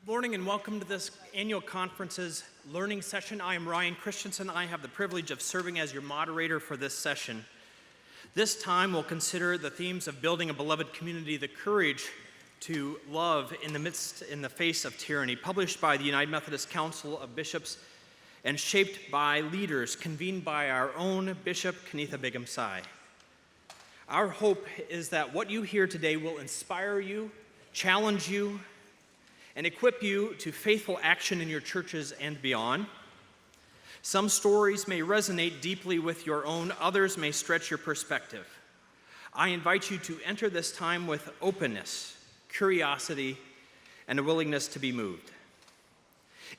Good morning and welcome to this annual conference's learning session. I am Ryan Christensen. I have the privilege of serving as your moderator for this session. This time we'll consider the themes of building a beloved community, the courage to love in the face of tyranny, published by the United Methodist Council of Bishops and shaped by leaders convened by our own Bishop Kanitha Begum Sai. Our hope is that what you hear today will inspire you, challenge you, and equip you to faithful action in your churches and beyond. Some stories may resonate deeply with your own, others may stretch your perspective. I invite you to enter this time with openness, curiosity, and a willingness to be moved.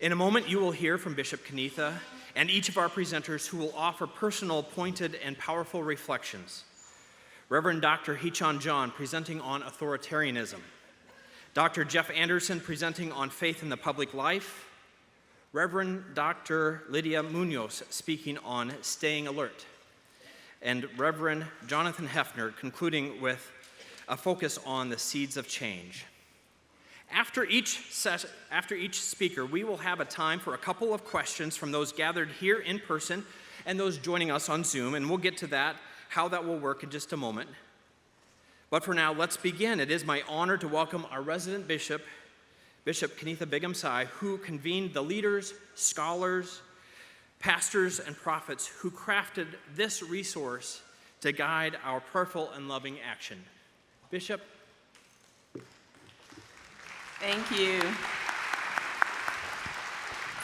In a moment, you will hear from Bishop Kanitha and each of our presenters who will offer personal, pointed, and powerful reflections. Reverend Dr. Hee-Chan John presenting on authoritarianism. Dr. Jeff Anderson presenting on faith in the public life, Reverend Dr. Lydia Munoz speaking on staying alert, and Reverend Jonathan Heifner concluding with a focus on the seeds of change. After each speaker, we will have a time for a couple of questions from those gathered here in person and those joining us on Zoom, and we'll get to that, how that will work in just a moment. But for now, let's begin. It is my honor to welcome our resident bishop, Bishop Kanitha Begum Sai, who convened the leaders, scholars, pastors, and prophets who crafted this resource to guide our prayerful and loving action. Bishop. Thank you.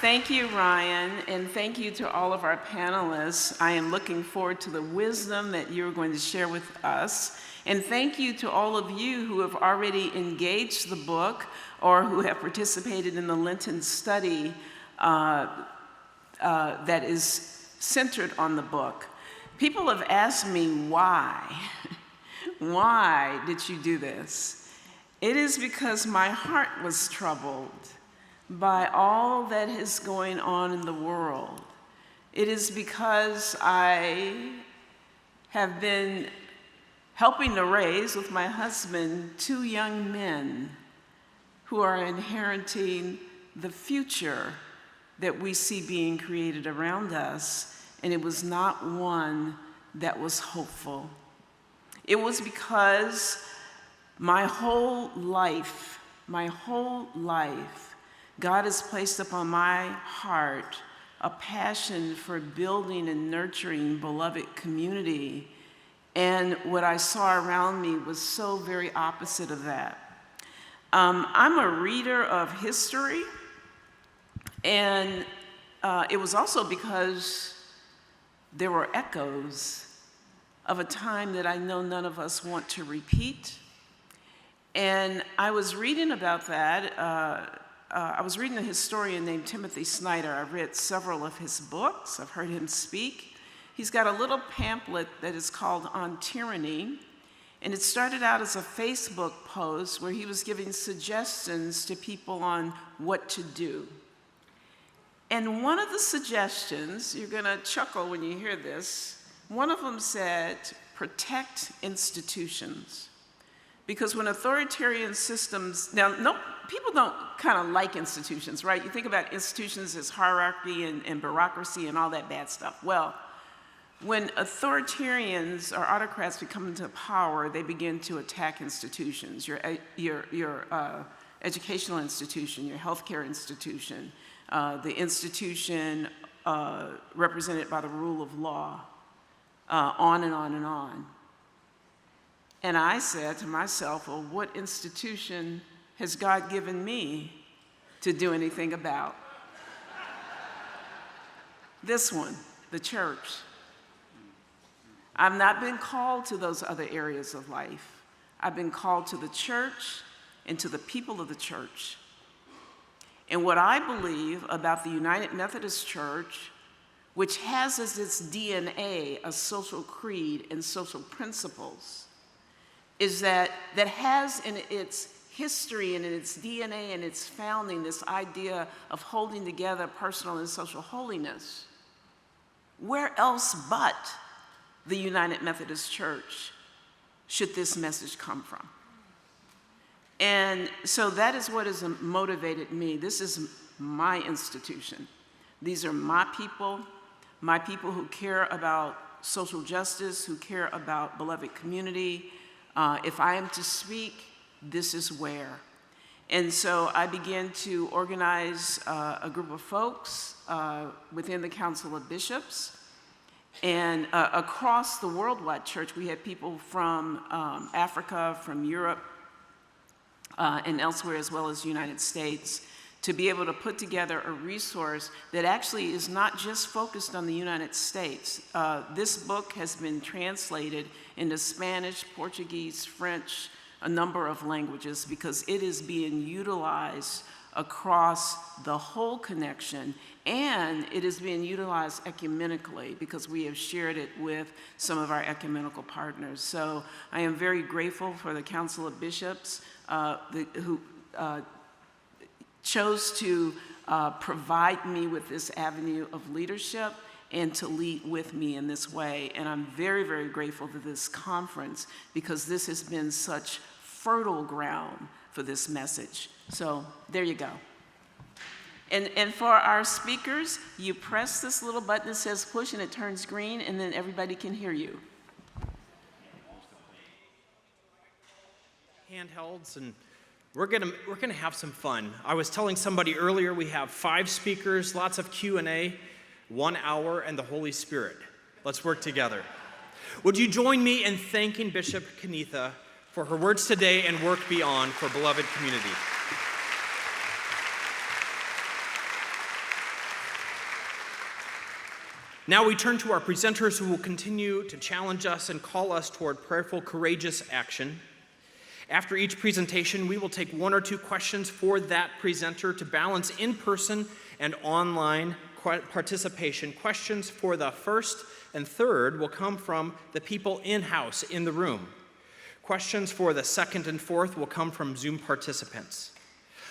Thank you, Ryan, and thank you to all of our panelists. I am looking forward to the wisdom that you're going to share with us. And thank you to all of you who have already engaged the book or who have participated in the Lenten study that is centered on the book. People have asked me why. Why did you do this? It is because my heart was troubled by all that is going on in the world. It is because I have been helping to raise with my husband 2 young men who are inheriting the future that we see being created around us, and it was not one that was hopeful. It was because my whole life, God has placed upon my heart a passion for building and nurturing beloved community. And what I saw around me was so very opposite of that. I'm a reader of history, and it was also because there were echoes of a time that I know none of us want to repeat. And I was reading about that. I was reading a historian named Timothy Snyder. I've read several of his books. I've heard him speak. He's got a little pamphlet that is called On Tyranny, and it started out as a Facebook post where he was giving suggestions to people on what to do. And one of the suggestions, you're gonna chuckle when you hear this, one of them said, protect institutions. Because when authoritarian systems, people don't kind of like institutions, right? You think about institutions as hierarchy and bureaucracy and all that bad stuff. Well, when authoritarians or autocrats come into power, they begin to attack institutions, your educational institution, your healthcare institution, the institution represented by the rule of law, on and on and on. And I said to myself, well, what institution has God given me to do anything about? This one, the church. I've not been called to those other areas of life. I've been called to the church and to the people of the church. And what I believe about the United Methodist Church, which has as its DNA a social creed and social principles, is that has in its history and in its DNA and its founding this idea of holding together personal and social holiness. Where else but the United Methodist Church should this message come from? And so that is what has motivated me. This is my institution. These are my people who care about social justice, who care about beloved community. If I am to speak, this is where. And so I began to organize a group of folks within the Council of Bishops. And across the worldwide church, we had people from Africa, from Europe, and elsewhere, as well as the United States, to be able to put together a resource that actually is not just focused on the United States. This book has been translated into Spanish, Portuguese, French, a number of languages, because it is being utilized across the whole connection, and it is being utilized ecumenically because we have shared it with some of our ecumenical partners. So I am very grateful for the Council of Bishops who chose to provide me with this avenue of leadership and to lead with me in this way. And I'm very, very grateful to this conference because this has been such fertile ground for this message. So there you go. And for our speakers, you press this little button that says push and it turns green, and then everybody can hear you. Handhelds, and we're gonna have some fun. I was telling somebody earlier we have 5 speakers, lots of Q&A, 1 hour, and the Holy Spirit. Let's work together. Would you join me in thanking Bishop Kenitha for her words today and work beyond for beloved community? Now we turn to our presenters who will continue to challenge us and call us toward prayerful, courageous action. After each presentation, we will take 1 or 2 questions for that presenter to balance in-person and online participation. Questions for the first and third will come from the people in-house in the room. Questions for the second and fourth will come from Zoom participants.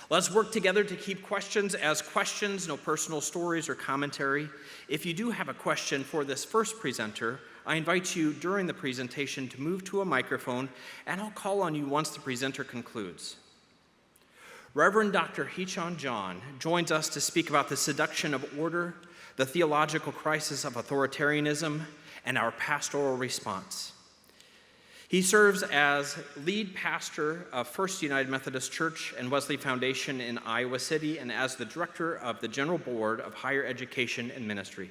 Let's work together to keep questions as questions, no personal stories or commentary. If you do have a question for this first presenter, I invite you during the presentation to move to a microphone, and I'll call on you once the presenter concludes. Reverend Dr. Hee-Chan John joins us to speak about the seduction of order, the theological crisis of authoritarianism, and our pastoral response. He serves as lead pastor of First United Methodist Church and Wesley Foundation in Iowa City, and as the director of the General Board of Higher Education and Ministry.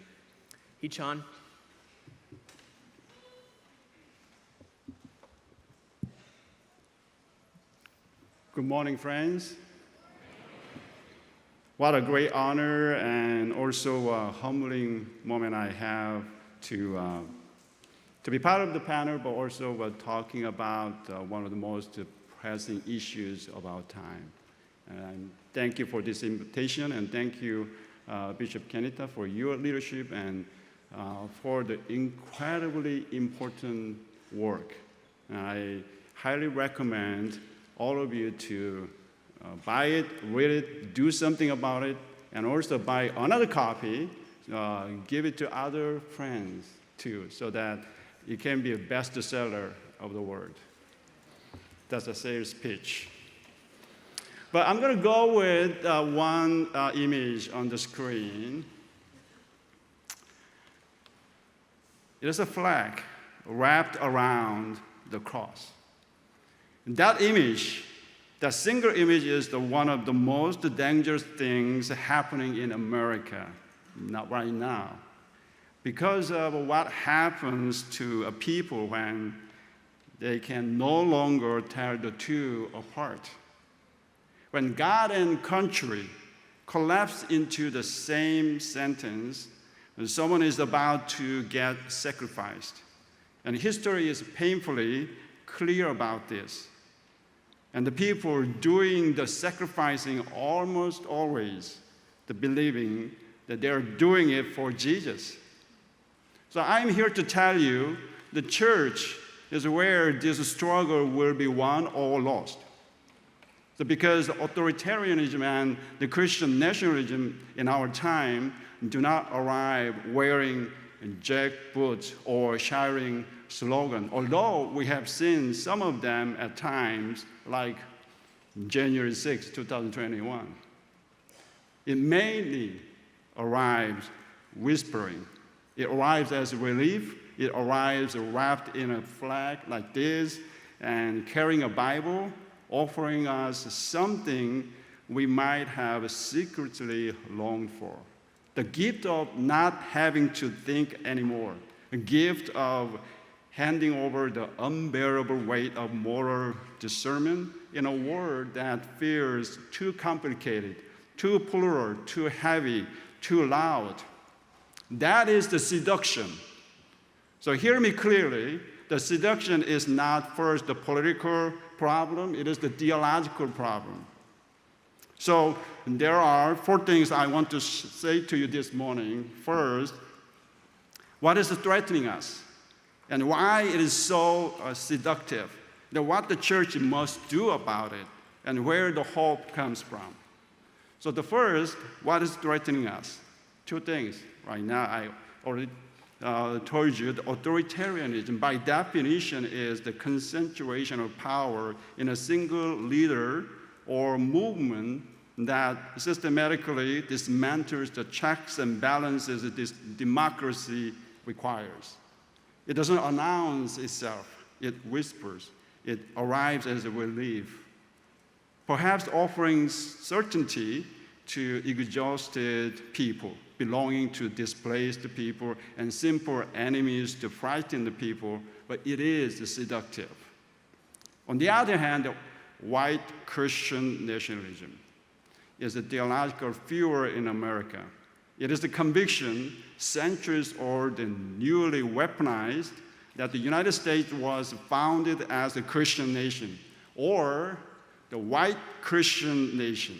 Hee-Chan. Good morning, friends. What a great honor and also a humbling moment I have to be part of the panel, but also talking about one of the most pressing issues of our time. And thank you for this invitation, and thank you, Bishop Kenitha, for your leadership and for the incredibly important work. And I highly recommend all of you to buy it, read it, do something about it, and also buy another copy, give it to other friends too, so that it can be a bestseller of the world. That's a sales pitch. But I'm going to go with one image on the screen. It is a flag wrapped around the cross. That image, that single image, is one of the most dangerous things happening in America, not right now, because of what happens to a people when they can no longer tell the two apart. When God and country collapse into the same sentence, and someone is about to get sacrificed. And history is painfully clear about this. And the people doing the sacrificing almost always believing that they're doing it for Jesus. So I'm here to tell you the church is where this struggle will be won or lost. So because authoritarianism and the Christian nationalism in our time do not arrive wearing jackboots or shouting slogans, although we have seen some of them at times, like January 6, 2021. It mainly arrives whispering. It arrives as relief. It arrives wrapped in a flag like this and carrying a Bible, offering us something we might have secretly longed for. The gift of not having to think anymore. A gift of handing over the unbearable weight of moral discernment in a world that feels too complicated, too plural, too heavy, too loud. That is the seduction. So hear me clearly. The seduction is not first the political problem, it is the theological problem. So there are 4 things I want to say to you this morning. First, what is threatening us? And why it is so seductive? What the church must do about it, and where the hope comes from. So the first, what is threatening us? 2 things. Right now, I already told you, the authoritarianism, by definition, is the concentration of power in a single leader or movement that systematically dismantles the checks and balances that this democracy requires. It doesn't announce itself, it whispers. It arrives as a relief, perhaps offering certainty to exhausted people, belonging to displaced people, and simple enemies to frighten the people, but it is seductive. On the other hand, white Christian nationalism is a theological fuel in America. It is the conviction, centuries old and newly weaponized, that the United States was founded as a Christian nation, or the white Christian nation.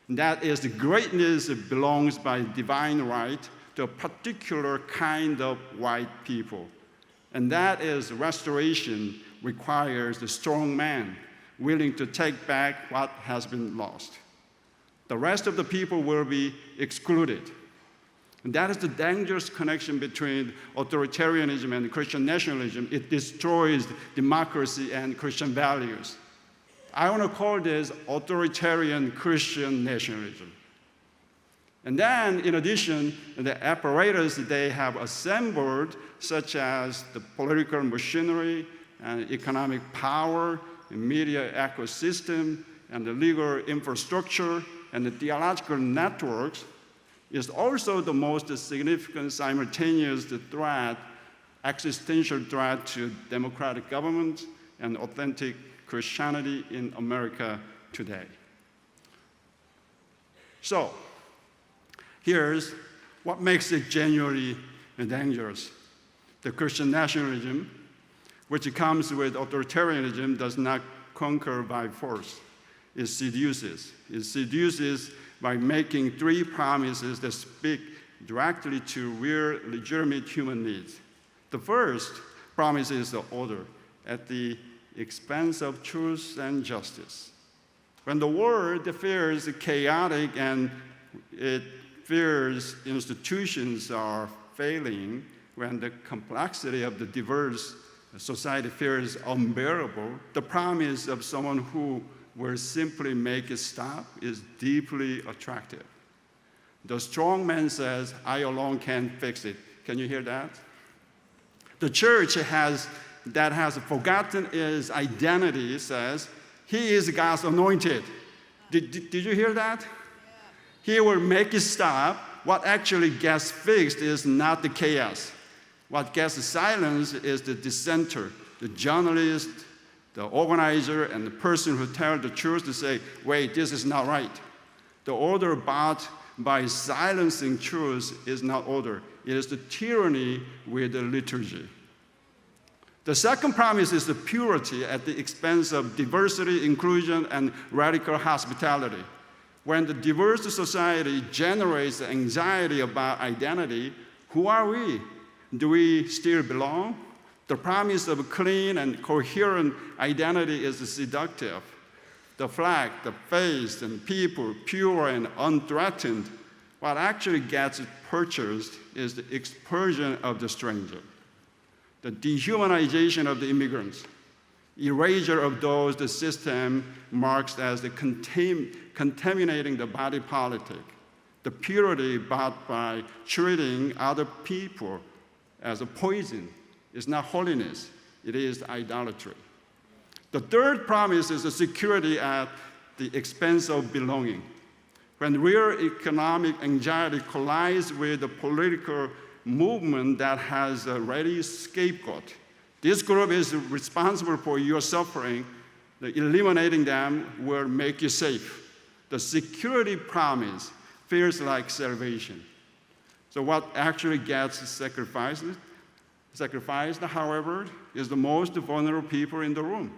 That is, the greatness belongs by divine right to a particular kind of white people. And that is, restoration requires the strong man willing to take back what has been lost. The rest of the people will be excluded. And that is the dangerous connection between authoritarianism and Christian nationalism. It destroys democracy and Christian values. I want to call this authoritarian Christian nationalism. And then, in addition, the apparatus they have assembled, such as the political machinery and economic power, the media ecosystem, and the legal infrastructure, and the theological networks, is also the most significant simultaneous threat, existential threat to democratic government and authentic Christianity in America today. So, here's what makes it genuinely dangerous. The Christian nationalism, which comes with authoritarianism, does not conquer by force. It seduces. It seduces by making 3 promises that speak directly to real, legitimate human needs. The first promise is the order at the expense of truth and justice. When the world feels chaotic and it fears institutions are failing, when the complexity of the diverse society feels unbearable, the promise of someone who will simply make it stop is deeply attractive. The strong man says, I alone can fix it. Can you hear that? The church has forgotten its identity says, he is God's anointed. Did you hear that? Yeah. He will make it stop. What actually gets fixed is not the chaos. What gets silenced is the dissenter, the journalist, the organizer, and the person who tells the truth to say, wait, this is not right. The order bought by silencing truth is not order. It is the tyranny with the liturgy. The second promise is the purity at the expense of diversity, inclusion, and radical hospitality. When the diverse society generates anxiety about identity, who are we? Do we still belong? The promise of a clean and coherent identity is seductive. The flag, the face, and people, pure and unthreatened. What actually gets purchased is the expulsion of the stranger, the dehumanization of the immigrants, erasure of those the system marks as the contaminating the body politic, the purity brought by treating other people as a poison is not holiness, it is idolatry. The third promise is the security at the expense of belonging. When real economic anxiety collides with the political movement that has a ready scapegoat, this group is responsible for your suffering. Eliminating them will make you safe. The security promise feels like salvation. So what actually gets sacrificed, however, is the most vulnerable people in the room.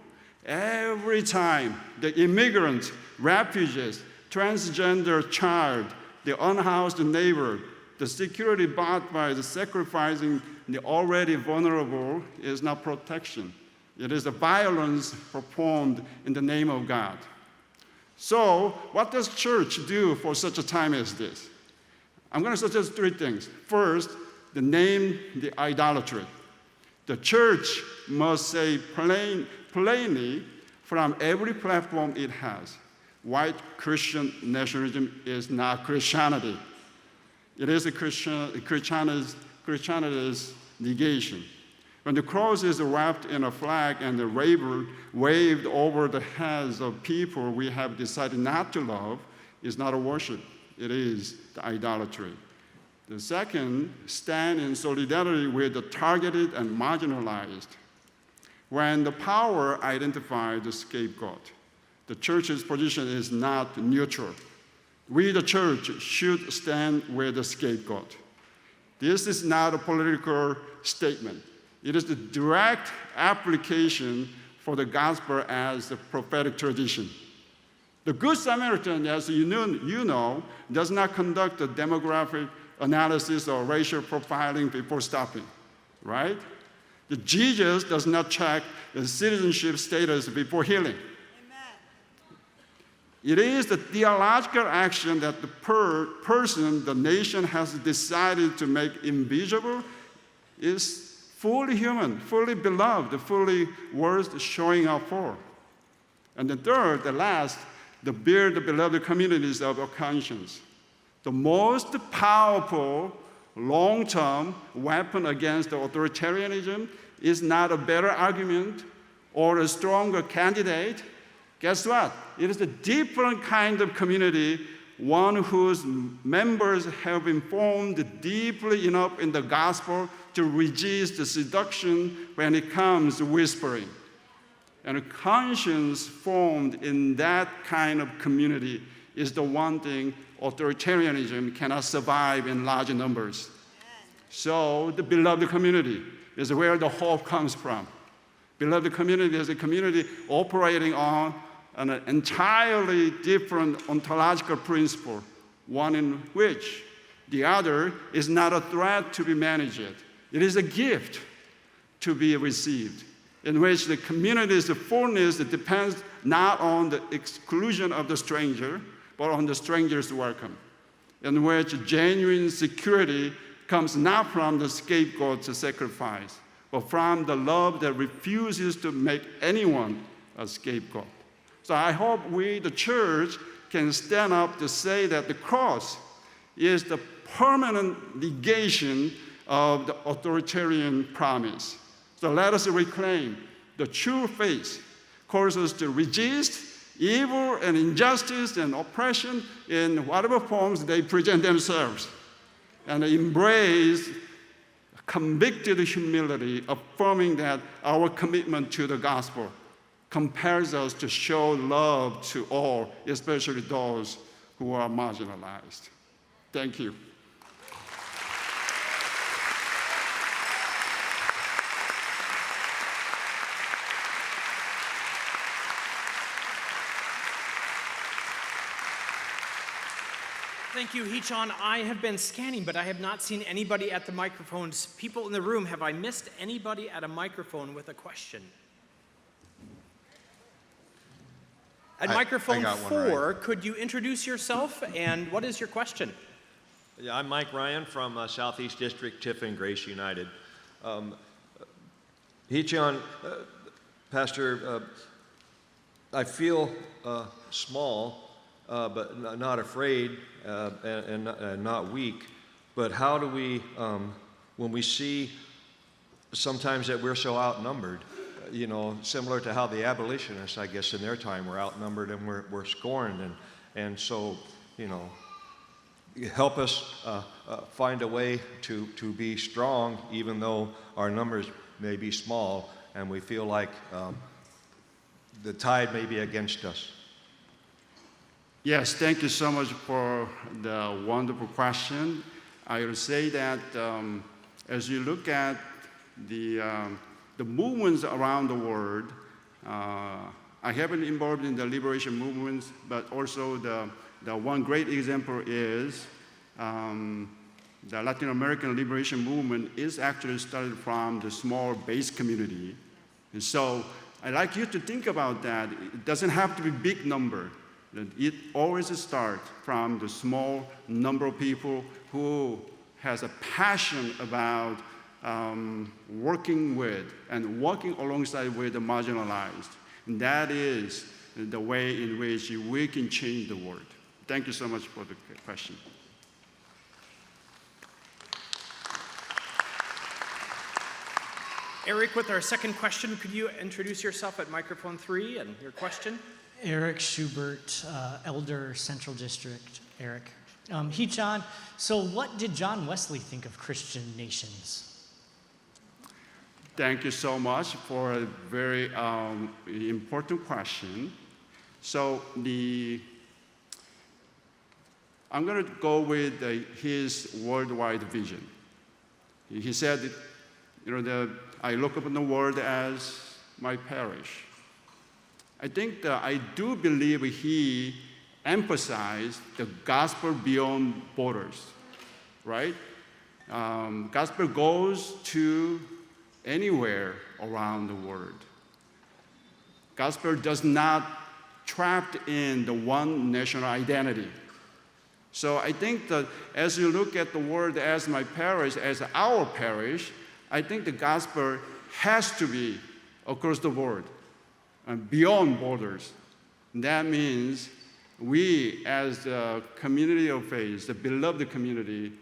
Every time the immigrants, refugees, transgender child, the unhoused neighbor, the security bought by the sacrificing the already vulnerable is not protection. It is a violence performed in the name of God. So, what does church do for such a time as this? I'm going to suggest three things. First, the idolatry. The church must say plainly from every platform it has, white Christian nationalism is not Christianity. It is a Christianity's negation. When the cross is wrapped in a flag and the waved over the heads of people we have decided not to love, it's not a worship. It is the idolatry. The second, stand in solidarity with the targeted and marginalized. When the power identifies the scapegoat, the church's position is not neutral. We, the church, should stand with the scapegoat. This is not a political statement. It is the direct application for the gospel as a prophetic tradition. The Good Samaritan, as you know, does not conduct a demographic analysis or racial profiling before stopping, right? The Jesus does not check the citizenship status before healing. It is the theological action that the person, the nation has decided to make invisible is fully human, fully beloved, fully worth showing up for. And the third, the last, the build the beloved communities of our conscience. The most powerful long-term weapon against authoritarianism is not a better argument or a stronger candidate. Guess what? It is a different kind of community, one whose members have been formed deeply enough in the gospel to resist the seduction when it comes whispering. And a conscience formed in that kind of community is the one thing authoritarianism cannot survive in large numbers. So the beloved community is where the hope comes from. Beloved community is a community operating on an entirely different ontological principle, one in which the other is not a threat to be managed. It is a gift to be received, in which the community's fullness depends not on the exclusion of the stranger, but on the stranger's welcome, in which genuine security comes not from the scapegoat's sacrifice, but from the love that refuses to make anyone a scapegoat. So I hope we, the church, can stand up to say that the cross is the permanent negation of the authoritarian promise. So let us reclaim the true faith, calls us to resist evil and injustice and oppression in whatever forms they present themselves, and embrace convicted humility, affirming that our commitment to the gospel compels us to show love to all, especially those who are marginalized. Thank you. Thank you, Hee-chan. I have been scanning, but I have not seen anybody at the microphones. People in the room, have I missed anybody at a microphone with a question? At microphone I got one, 4, Ryan. could you introduce yourself and what is your question? Yeah, I'm Mike Ryan from Southeast District, Tiffin Grace United. Hee-chan, Pastor, I feel small, but not afraid and not weak. But how do we, when we see sometimes that we're so outnumbered, similar to how the abolitionists, I guess, in their time were outnumbered and we're scorned. And so, help us find a way to be strong, even though our numbers may be small and we feel like the tide may be against us. Yes, thank you so much for the wonderful question. I will say that as you look at the movements around the world, I have been involved in the liberation movements, but also the one great example is the Latin American liberation movement is actually started from the small base community. And so I'd like you to think about that. It doesn't have to be big number. It always starts from the small number of people who has a passion about working with and walking alongside with the marginalized. And that is the way in which we can change the world. Thank you so much for the question. Eric, with our second question, could you introduce yourself at microphone 3 and your question? Eric Schubert, Elder Central District. Eric. John, so what did John Wesley think of Christian nations? Thank you so much for a very important question. So I'm going to go with his worldwide vision. He said, I look upon the world as my parish. I think that I do believe he emphasized the gospel beyond borders, right? Gospel goes to anywhere around the world. Gospel does not trapped in the one national identity. So I think that as you look at the world as my parish, as our parish, I think the gospel has to be across the board and beyond borders. That means we as the community of faith, the beloved community,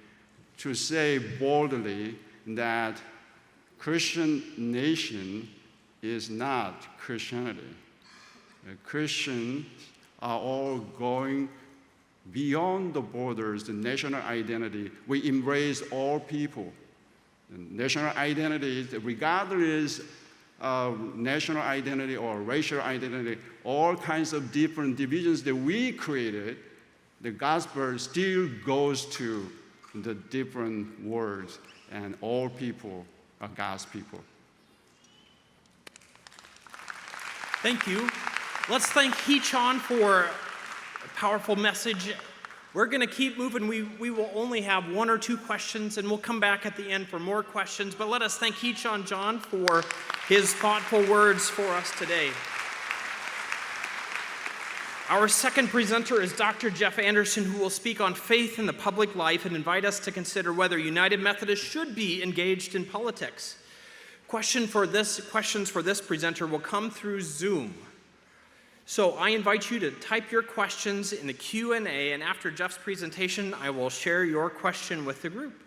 to say boldly that Christian nation is not Christianity. Christians are all going beyond the borders, the national identity. We embrace all people. The national identity, regardless of national identity or racial identity, all kinds of different divisions that we created, the gospel still goes to the different worlds, and all people are God's people. Thank you. Let's thank Hee-chan for a powerful message. We're going to keep moving. We will only have 1 or 2 questions, and we'll come back at the end for more questions. But let us thank Hee-chan John for his thoughtful words for us today. Our second presenter is Dr. Jeff Anderson, who will speak on faith in the public life and invite us to consider whether United Methodist should be engaged in politics. Questions for this presenter will come through Zoom. So I invite you to type your questions in the Q&A, and after Jeff's presentation, I will share your question with the group.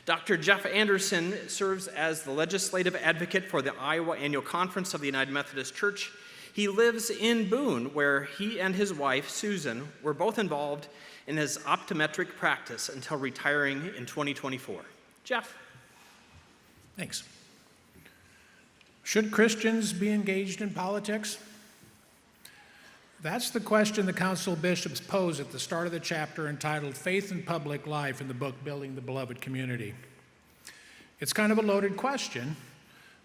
Dr. Jeff Anderson serves as the legislative advocate for the Iowa Annual Conference of the United Methodist Church. He lives in Boone, where he and his wife, Susan, were both involved in his optometric practice until retiring in 2024. Jeff. Thanks. Should Christians be engaged in politics? That's the question the Council of Bishops posed at the start of the chapter entitled Faith in Public Life in the book Building the Beloved Community. It's kind of a loaded question,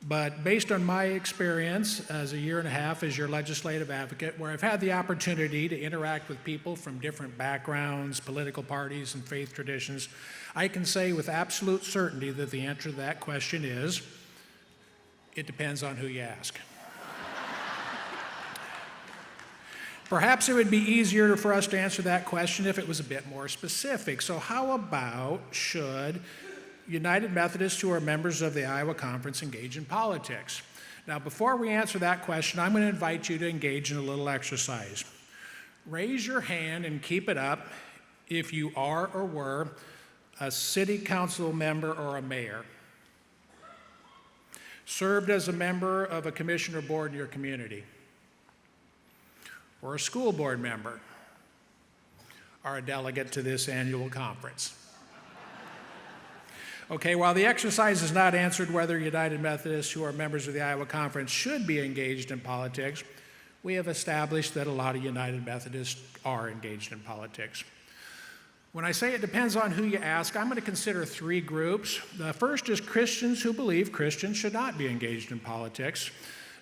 but based on my experience as a 1.5 years as your legislative advocate, where I've had the opportunity to interact with people from different backgrounds, political parties, and faith traditions, I can say with absolute certainty that the answer to that question is, it depends on who you ask. Perhaps it would be easier for us to answer that question if it was a bit more specific. So how about should United Methodists who are members of the Iowa Conference engage in politics? Now, before we answer that question, I'm going to invite you to engage in a little exercise. Raise your hand and keep it up if you are or were a city council member or a mayor, served as a member of a commission or board in your community, or a school board member, or a delegate to this annual conference. Okay, while the exercise is not answered whether United Methodists who are members of the Iowa Conference should be engaged in politics, we have established that a lot of United Methodists are engaged in politics. When I say it depends on who you ask, I'm going to consider three groups. The first is Christians who believe Christians should not be engaged in politics.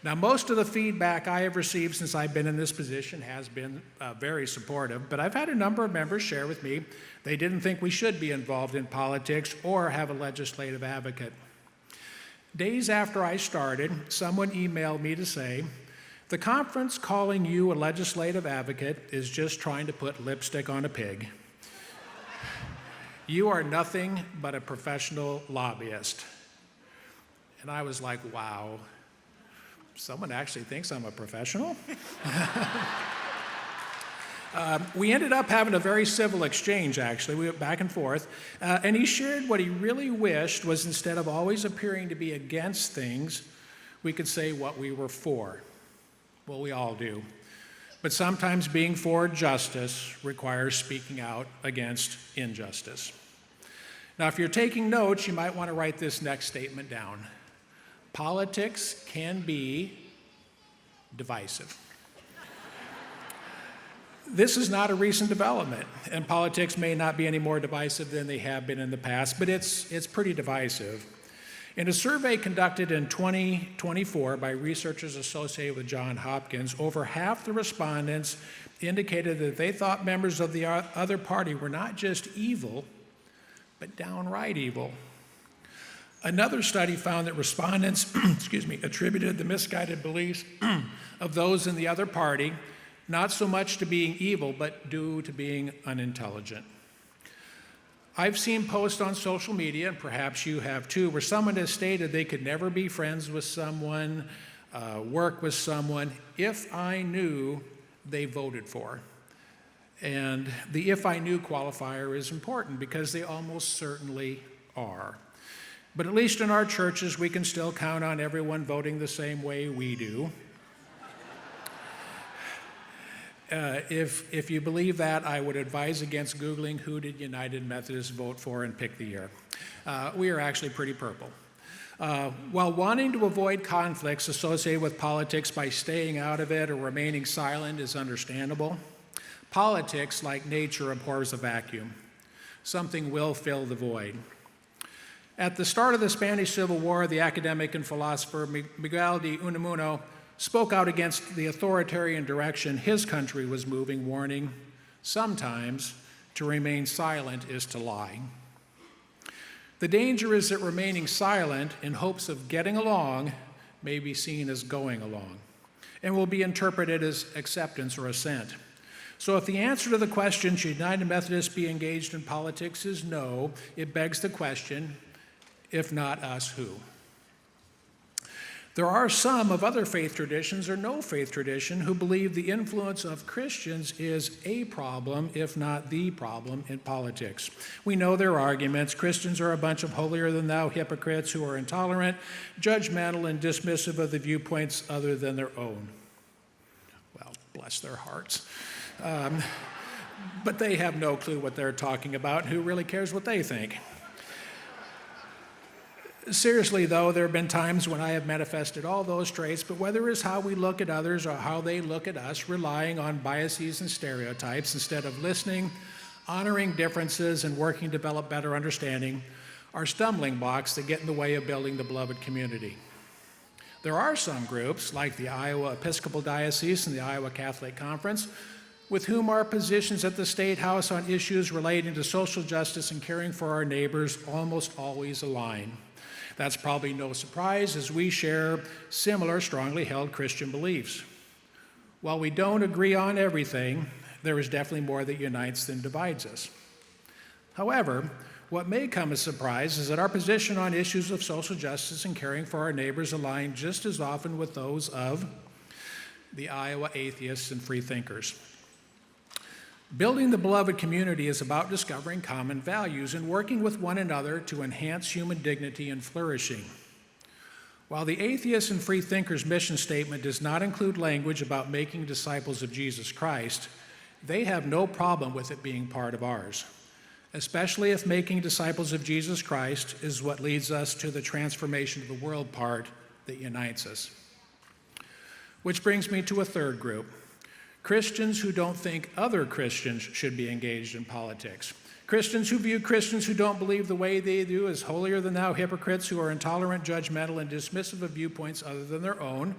Now, most of the feedback I have received since I've been in this position has been very supportive, but I've had a number of members share with me they didn't think we should be involved in politics or have a legislative advocate. Days after I started, someone emailed me to say, "The conference calling you a legislative advocate is just trying to put lipstick on a pig. You are nothing but a professional lobbyist." And I was like, wow. Someone actually thinks I'm a professional? We ended up having a very civil exchange, actually. We went back and forth. And he shared what he really wished was instead of always appearing to be against things, we could say what we were for. Well, we all do. But sometimes being for justice requires speaking out against injustice. Now, if you're taking notes, you might want to write this next statement down. Politics can be divisive. This is not a recent development, and politics may not be any more divisive than they have been in the past, but it's pretty divisive. In a survey conducted in 2024 by researchers associated with Johns Hopkins, over half the respondents indicated that they thought members of the other party were not just evil, but downright evil. Another study found that respondents attributed the misguided beliefs of those in the other party not so much to being evil, but due to being unintelligent. I've seen posts on social media, and perhaps you have too, where someone has stated they could never be friends with someone, work with someone, if I knew they voted for. And the if I knew qualifier is important because they almost certainly are. But at least in our churches, we can still count on everyone voting the same way we do. If you believe that, I would advise against Googling who did United Methodists vote for and pick the year. We are actually pretty purple. While wanting to avoid conflicts associated with politics by staying out of it or remaining silent is understandable, politics, like nature, abhors a vacuum. Something will fill the void. At the start of the Spanish Civil War, the academic and philosopher Miguel de Unamuno spoke out against the authoritarian direction his country was moving, warning, sometimes to remain silent is to lie. The danger is that remaining silent in hopes of getting along may be seen as going along and will be interpreted as acceptance or assent. So if the answer to the question, should United Methodists be engaged in politics, is no, it begs the question, if not us, who? There are some of other faith traditions or no faith tradition who believe the influence of Christians is a problem, if not the problem, in politics. We know their arguments. Christians are a bunch of holier-than-thou hypocrites who are intolerant, judgmental, and dismissive of the viewpoints other than their own. Well, bless their hearts. But they have no clue what they're talking about, and who really cares what they think? Seriously, though, there have been times when I have manifested all those traits, but whether it's how we look at others or how they look at us, relying on biases and stereotypes instead of listening, honoring differences, and working to develop better understanding, are stumbling blocks that get in the way of building the beloved community. There are some groups, like the Iowa Episcopal Diocese and the Iowa Catholic Conference, with whom our positions at the State House on issues relating to social justice and caring for our neighbors almost always align. That's probably no surprise, as we share similar strongly held Christian beliefs. While we don't agree on everything, there is definitely more that unites than divides us. However, what may come as a surprise is that our position on issues of social justice and caring for our neighbors align just as often with those of the Iowa atheists and free thinkers. Building the beloved community is about discovering common values and working with one another to enhance human dignity and flourishing. While the atheists and free thinkers' mission statement does not include language about making disciples of Jesus Christ, they have no problem with it being part of ours, especially if making disciples of Jesus Christ is what leads us to the transformation of the world part that unites us. Which brings me to a third group, Christians who don't think other Christians should be engaged in politics. Christians who view Christians who don't believe the way they do as holier-than-thou hypocrites who are intolerant, judgmental, and dismissive of viewpoints other than their own,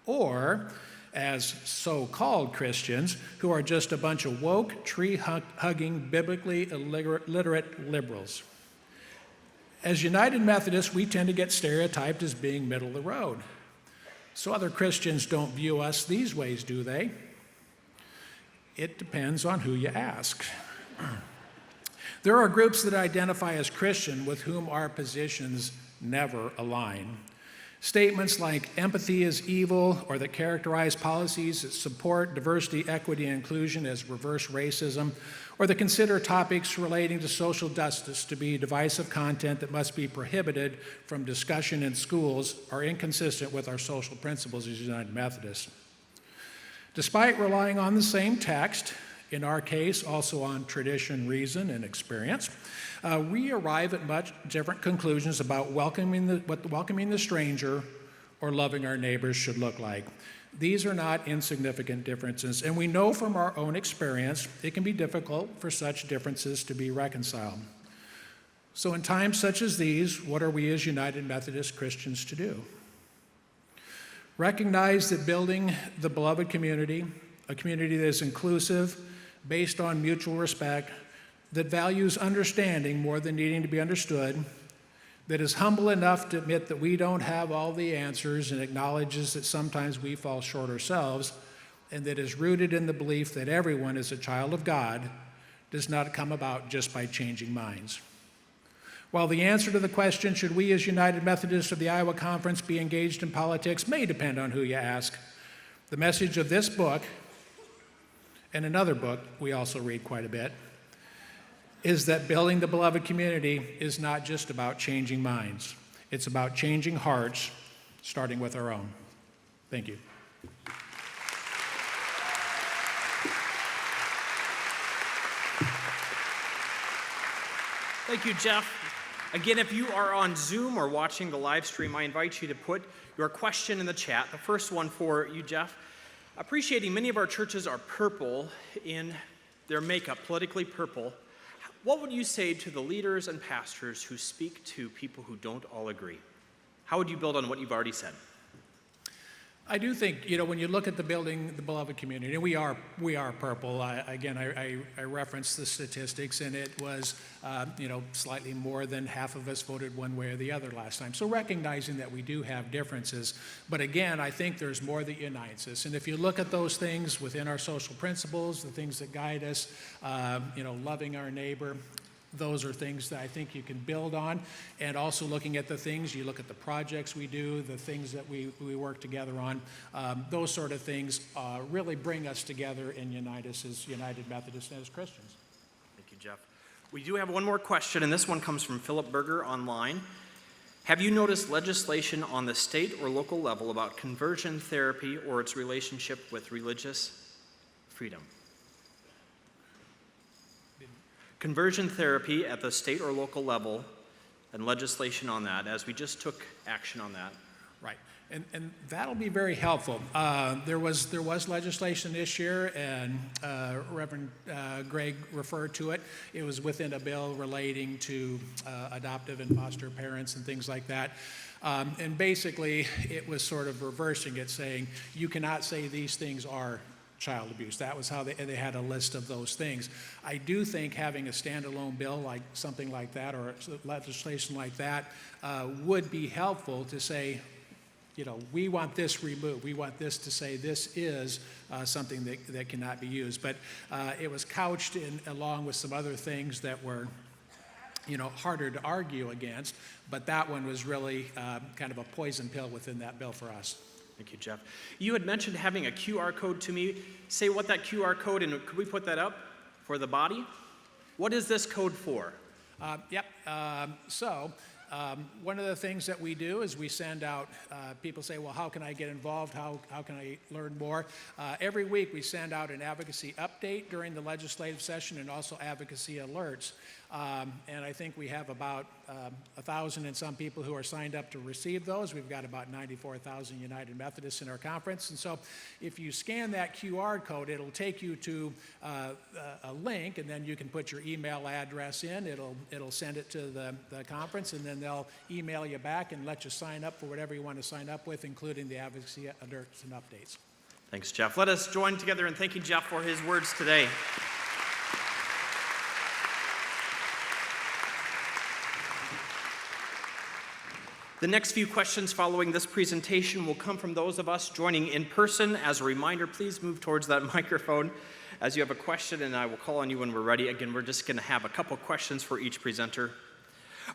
or as so-called Christians who are just a bunch of woke, tree-hugging, biblically illiterate liberals. As United Methodists, we tend to get stereotyped as being middle of the road. So other Christians don't view us these ways, do they? It depends on who you ask. There are groups that identify as Christian with whom our positions never align. Statements like empathy is evil, or that characterize policies that support diversity, equity, and inclusion as reverse racism, or that consider topics relating to social justice to be divisive content that must be prohibited from discussion in schools, are inconsistent with our social principles as United Methodists. Despite relying on the same text, in our case also on tradition, reason, and experience, we arrive at much different conclusions about what welcoming the stranger or loving our neighbors should look like. These are not insignificant differences, and we know from our own experience it can be difficult for such differences to be reconciled. So in times such as these, what are we as United Methodist Christians to do? Recognize that building the beloved community, a community that is inclusive, based on mutual respect, that values understanding more than needing to be understood, that is humble enough to admit that we don't have all the answers and acknowledges that sometimes we fall short ourselves, and that is rooted in the belief that everyone is a child of God, does not come about just by changing minds. While the answer to the question, should we as United Methodists of the Iowa Conference be engaged in politics, may depend on who you ask, the message of this book, and another book we also read quite a bit, is that building the beloved community is not just about changing minds. It's about changing hearts, starting with our own. Thank you. Thank you, Jeff. Again, if you are on Zoom or watching the live stream, I invite you to put your question in the chat. The first one for you, Jeff. Appreciating many of our churches are purple in their makeup, politically purple. What would you say to the leaders and pastors who speak to people who don't all agree? How would you build on what you've already said? I do think, when you look at the building, the beloved community, and we are purple. I referenced the statistics, and it was, slightly more than half of us voted one way or the other last time. So recognizing that we do have differences, but again, I think there's more that unites us. And if you look at those things within our social principles, the things that guide us, loving our neighbor, those are things that I think you can build on. And also looking at the things, you look at the projects we do, the things that we work together on, those sort of things really bring us together and unite us as United Methodists and as Christians. Thank you, Jeff. We do have one more question, and this one comes from Philip Berger online. Have you noticed legislation on the state or local level about conversion therapy or its relationship with religious freedom? Conversion therapy at the state or local level and legislation on that, as we just took action on that. Right, and that'll be very helpful. There was legislation this year, and Reverend Greg referred to it. It was within a bill relating to adoptive and foster parents and things like that. And basically, it was sort of reversing it, saying you cannot say these things are child abuse. That was how they had a list of those things. I do think having a standalone bill like something like that or legislation like that would be helpful to say, we want this removed. We want this to say this is something that cannot be used. But it was couched along with some other things that were harder to argue against, but that one was really kind of a poison pill within that bill for us. Thank you, Jeff. You had mentioned having a QR code to me. Say what that QR code, and could we put that up for the body? What is this code for? Yep. So one of the things that we do is we send out, people say, well, how can I get involved? How can I learn more? Every week we send out an advocacy update during the legislative session and also advocacy alerts. And I think we have about 1,000 and some people who are signed up to receive those. We've got about 94,000 United Methodists in our conference. And so if you scan that QR code, it'll take you to a link, and then you can put your email address in. It'll send it to the conference, and then they'll email you back and let you sign up for whatever you want to sign up with, including the advocacy alerts and updates. Thanks, Jeff. Let us join together in thanking Jeff for his words today. The next few questions following this presentation will come from those of us joining in person. As a reminder, please move towards that microphone as you have a question, and I will call on you when we're ready. Again, we're just going to have a couple questions for each presenter.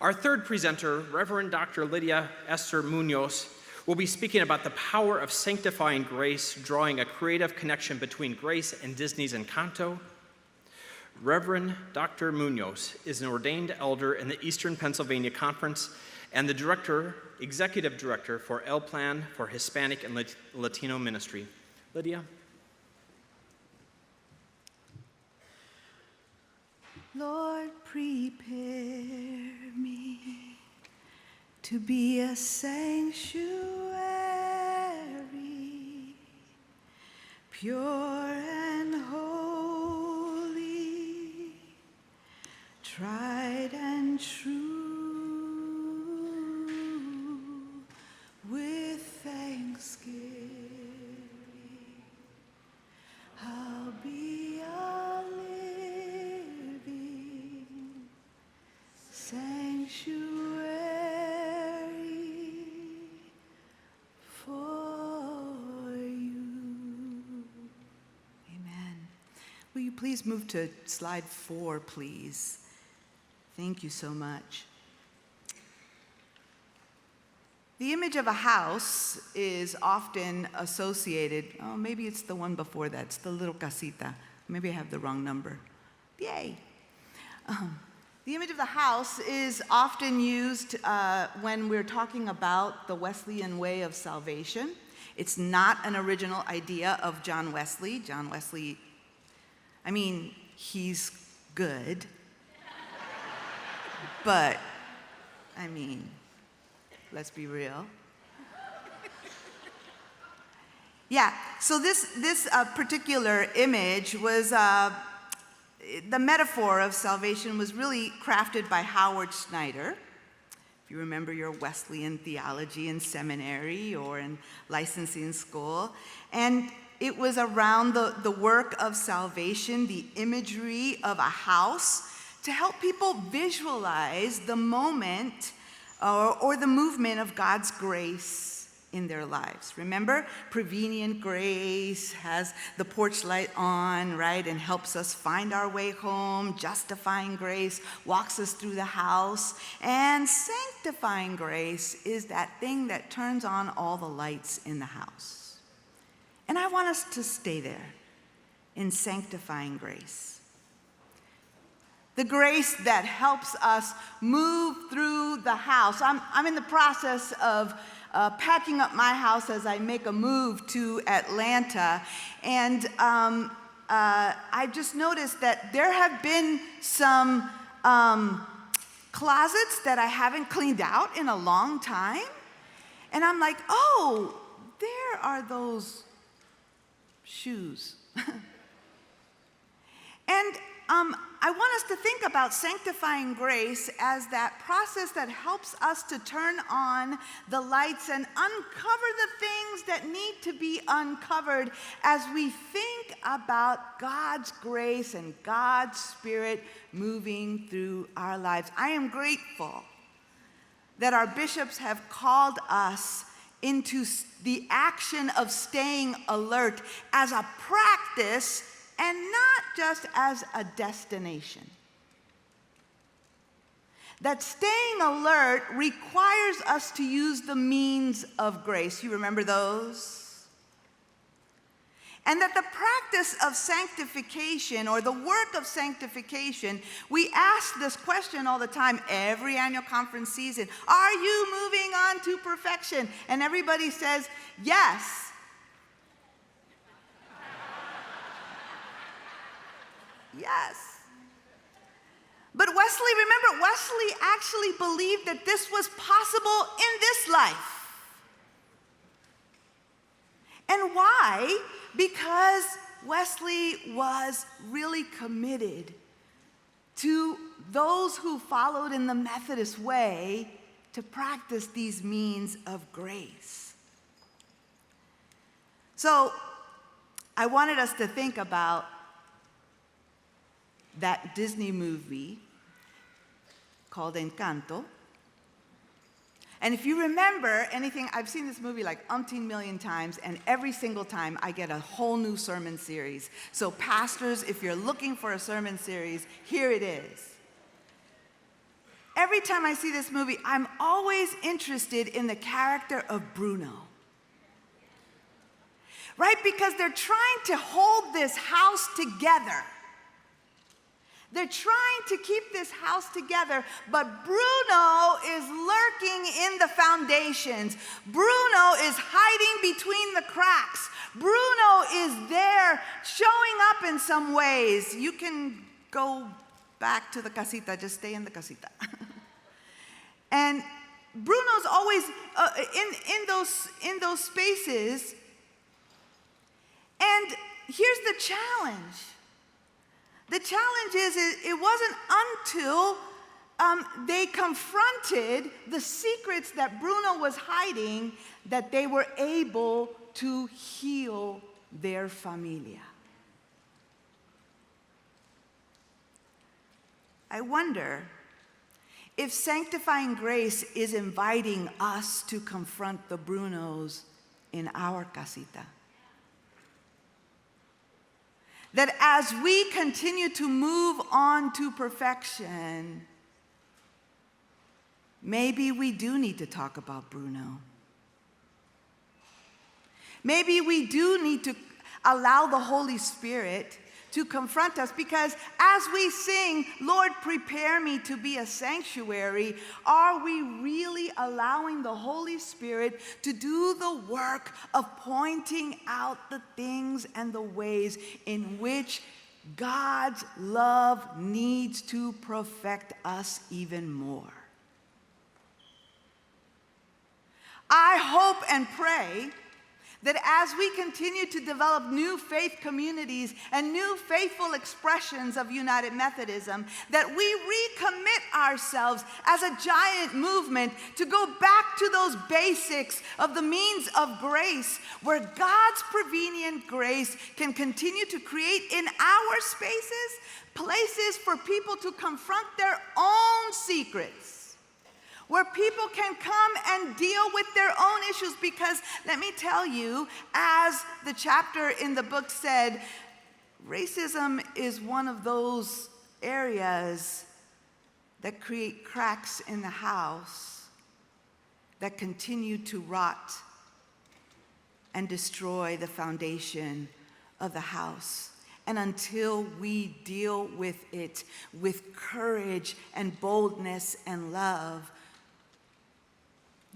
Our third presenter, Reverend Dr. Lydia Esther Munoz, will be speaking about the power of sanctifying grace, drawing a creative connection between grace and Disney's Encanto. Reverend Dr. Munoz is an ordained elder in the Eastern Pennsylvania Conference and the executive director for El Plan for Hispanic and Latino Ministry. Lydia? Lord, prepare me to be a sanctuary, pure and holy, tried and true. With thanksgiving, I'll be a living sanctuary for you. Amen. Will you please move to slide 4, please? Thank you so much. The image of a house is often associated, maybe it's the one before that, it's the little casita. Maybe I have the wrong number. Yay. The image of the house is often used when we're talking about the Wesleyan way of salvation. It's not an original idea of John Wesley. John Wesley, he's good, but, let's be real. Yeah, so this particular image was, the metaphor of salvation was really crafted by Howard Snyder. If you remember your Wesleyan theology in seminary or in licensing school. And it was around the work of salvation, the imagery of a house, to help people visualize the moment or the movement of God's grace in their lives. Remember, prevenient grace has the porch light on, right, and helps us find our way home. Justifying grace walks us through the house. And sanctifying grace is that thing that turns on all the lights in the house. And I want us to stay there in sanctifying grace. The grace that helps us move through the house. I'm in the process of packing up my house as I make a move to Atlanta. And I just noticed that there have been some closets that I haven't cleaned out in a long time. And I'm like, oh, there are those shoes. And I want us to think about sanctifying grace as that process that helps us to turn on the lights and uncover the things that need to be uncovered as we think about God's grace and God's Spirit moving through our lives. I am grateful that our bishops have called us into the action of staying alert as a practice and not just as a destination. that staying alert requires us to use the means of grace. You remember those? And that the practice of sanctification, or the work of sanctification, we ask this question all the time, every annual conference season: are you moving on to perfection? And everybody says, yes. Yes. But remember, Wesley actually believed that this was possible in this life. And why? Because Wesley was really committed to those who followed in the Methodist way to practice these means of grace. So I wanted us to think about that Disney movie called Encanto. And if you remember anything, I've seen this movie like umpteen million times, and every single time I get a whole new sermon series. So pastors, if you're looking for a sermon series, here it is. Every time I see this movie, I'm always interested in the character of Bruno. Right? Because they're trying to hold this house together. They're trying to keep this house together, but Bruno is lurking in the foundations. Bruno is hiding between the cracks. Bruno is there showing up in some ways. You can go back to the casita, just stay in the casita. And Bruno's always in those spaces. And here's the challenge. The challenge is it wasn't until they confronted the secrets that Bruno was hiding that they were able to heal their familia. I wonder if sanctifying grace is inviting us to confront the Brunos in our casita. That as we continue to move on to perfection, maybe we do need to talk about Bruno. Maybe we do need to allow the Holy Spirit to confront us, because as we sing, Lord, prepare me to be a sanctuary, are we really allowing the Holy Spirit to do the work of pointing out the things and the ways in which God's love needs to perfect us even more? I hope and pray that as we continue to develop new faith communities and new faithful expressions of United Methodism, that we recommit ourselves as a giant movement to go back to those basics of the means of grace, where God's prevenient grace can continue to create in our spaces places for people to confront their own secrets, where people can come and deal with their own issues. Because let me tell you, as the chapter in the book said, racism is one of those areas that create cracks in the house that continue to rot and destroy the foundation of the house. And until we deal with it with courage and boldness and love,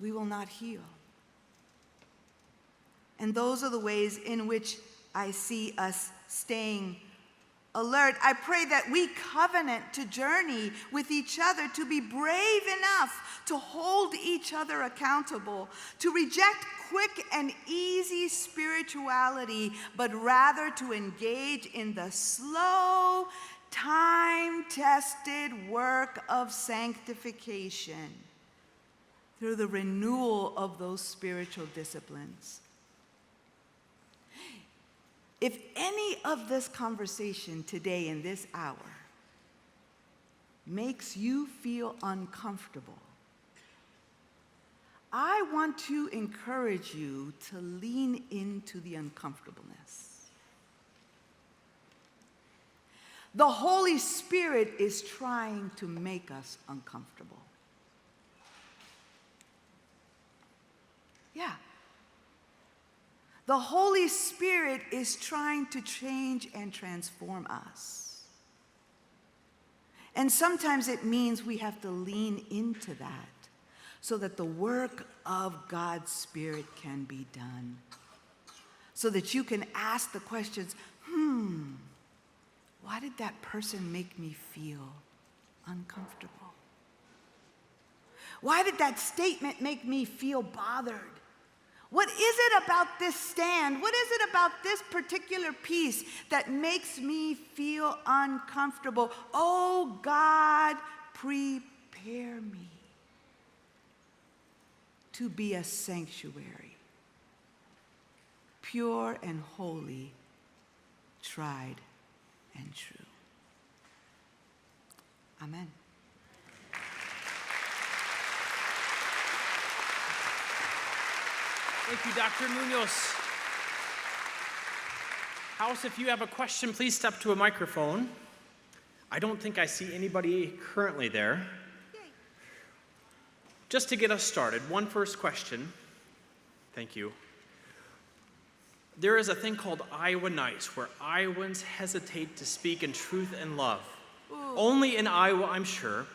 we will not heal. And those are the ways in which I see us staying alert. I pray that we covenant to journey with each other, to be brave enough to hold each other accountable, to reject quick and easy spirituality, but rather to engage in the slow, time-tested work of sanctification through the renewal of those spiritual disciplines. If any of this conversation today in this hour makes you feel uncomfortable, I want to encourage you to lean into the uncomfortableness. The Holy Spirit is trying to make us uncomfortable. Yeah. The Holy Spirit is trying to change and transform us. And sometimes it means we have to lean into that so that the work of God's Spirit can be done. So that you can ask the questions, why did that person make me feel uncomfortable? Why did that statement make me feel bothered? What is it about this stand? What is it about this particular piece that makes me feel uncomfortable? Oh, God, prepare me to be a sanctuary, pure and holy, tried and true. Amen. Thank you, Dr. Munoz. House, if you have a question, please step to a microphone. I don't think I see anybody currently there. Just to get us started, one first question. Thank you. There is a thing called Iowa Nights, where Iowans hesitate to speak in truth and love. Ooh. Only in Iowa, I'm sure.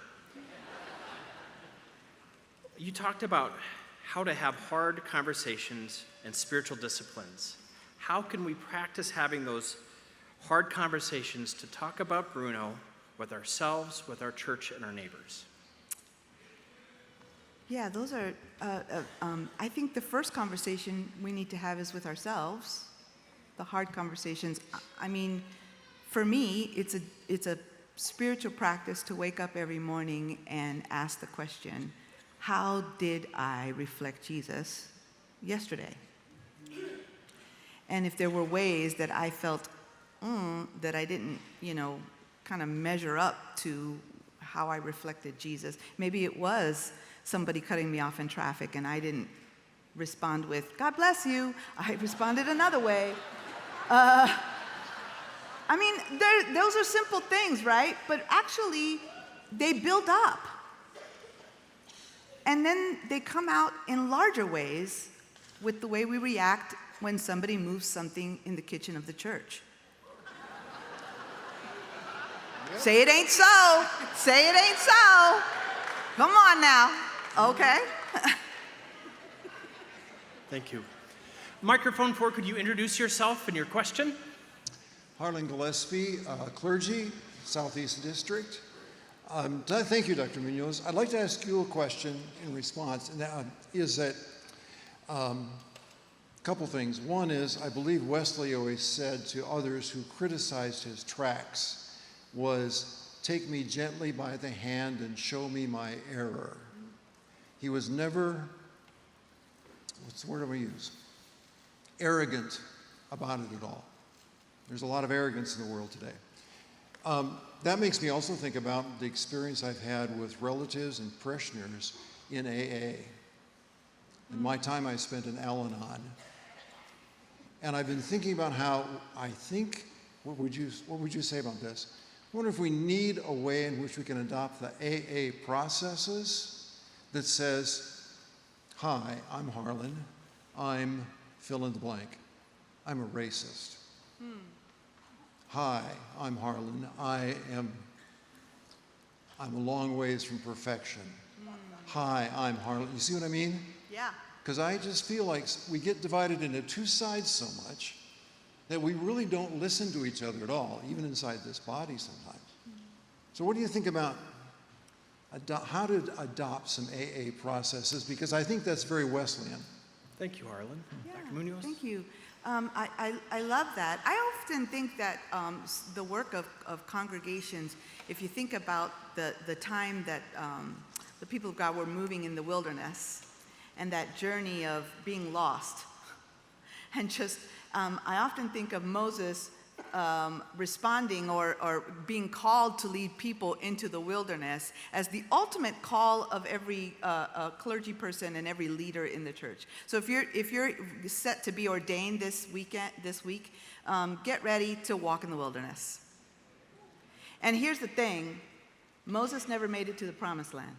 You talked about how to have hard conversations and spiritual disciplines. How can we practice having those hard conversations to talk about Bruno with ourselves, with our church, and our neighbors? Yeah, those are, I think the first conversation we need to have is with ourselves, the hard conversations. I mean, for me, it's a spiritual practice to wake up every morning and ask the question, how did I reflect Jesus yesterday? And if there were ways that I felt that I didn't, kind of measure up to how I reflected Jesus, maybe it was somebody cutting me off in traffic and I didn't respond with, God bless you. I responded another way. I mean, those are simple things, right? But actually, they build up. And then they come out in larger ways with the way we react when somebody moves something in the kitchen of the church. Say it ain't so. Say it ain't so. Come on now. Okay. Thank you. Microphone 4, could you introduce yourself and your question? Harlan Gillespie, clergy, Southeast District. Thank you, Dr. Munoz. I'd like to ask you a question in response, and that is that a couple things. One is, I believe Wesley always said to others who criticized his tracts was, take me gently by the hand and show me my error. He was never, what's the word I'm going to use? Arrogant about it at all. There's a lot of arrogance in the world today. That makes me also think about the experience I've had with relatives and parishioners in AA. In my time I spent in Al-Anon. And I've been thinking about how I think, what would you say about this? I wonder if we need a way in which we can adopt the AA processes that says, hi, I'm Harlan, I'm fill in the blank, I'm a racist. Hi, I'm Harlan. I'm a long ways from perfection. Hi, I'm Harlan. You see what I mean? Yeah. Because I just feel like we get divided into two sides so much that we really don't listen to each other at all, even inside this body sometimes. So what do you think about how to adopt some AA processes? Because I think that's very Wesleyan. Thank you, Harlan. Yeah, Dr. Munoz? thank you. I love that. I often think that the work of congregations, if you think about the time that the people of God were moving in the wilderness and that journey of being lost, and just, I often think of Moses responding or being called to lead people into the wilderness as the ultimate call of every clergy person and every leader in the church. So if you're set to be ordained this week, get ready to walk in the wilderness. And here's the thing, Moses never made it to the promised land.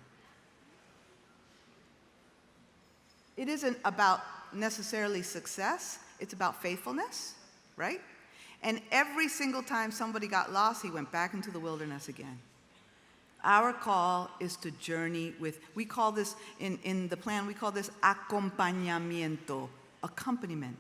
It isn't about necessarily success, it's about faithfulness, right? And every single time somebody got lost, he went back into the wilderness again. Our call is to journey with, we call this, in the plan, we call this acompañamiento, accompaniment.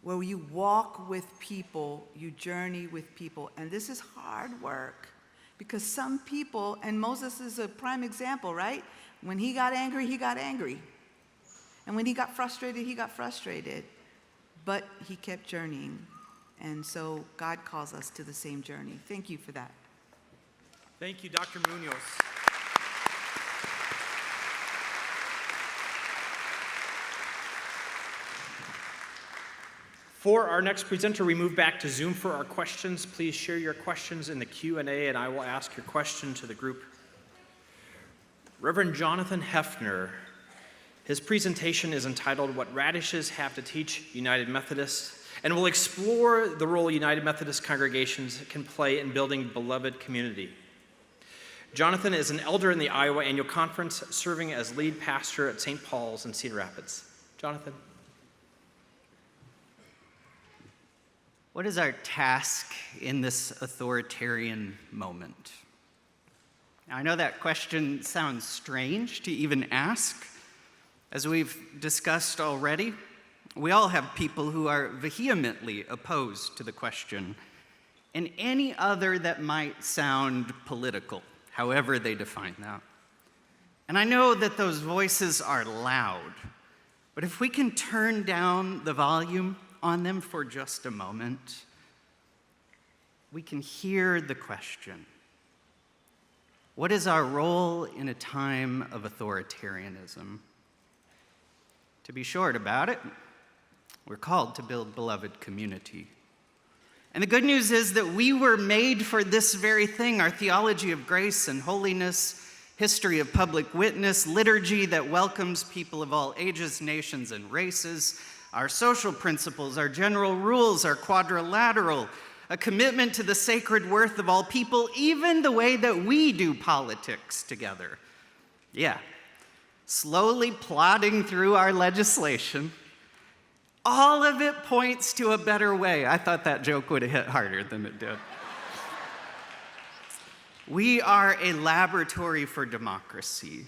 Where you walk with people, you journey with people. And this is hard work because some people, and Moses is a prime example, right? When he got angry, he got angry. And when he got frustrated, he got frustrated. But he kept journeying. And so God calls us to the same journey. Thank you for that. Thank you, Dr. Munoz. For our next presenter, we move back to Zoom for our questions. Please share your questions in the Q&A, and I will ask your question to the group. Reverend Jonathan Heifner, his presentation is entitled, What Radishes Have to Teach United Methodists, and will explore the role United Methodist congregations can play in building beloved community. Jonathan is an elder in the Iowa Annual Conference, serving as lead pastor at St. Paul's in Cedar Rapids. Jonathan. What is our task in this authoritarian moment? Now, I know that question sounds strange to even ask. As we've discussed already, we all have people who are vehemently opposed to the question, and any other that might sound political, however they define that. And I know that those voices are loud, but if we can turn down the volume on them for just a moment, we can hear the question. What is our role in a time of authoritarianism? To be short about it, we're called to build beloved community. And the good news is that we were made for this very thing. Our theology of grace and holiness, history of public witness, liturgy that welcomes people of all ages, nations, and races, our social principles, our general rules, our quadrilateral, a commitment to the sacred worth of all people, even the way that we do politics together. Yeah, slowly plodding through our legislation. All of it points to a better way. I thought that joke would have hit harder than it did. We are a laboratory for democracy.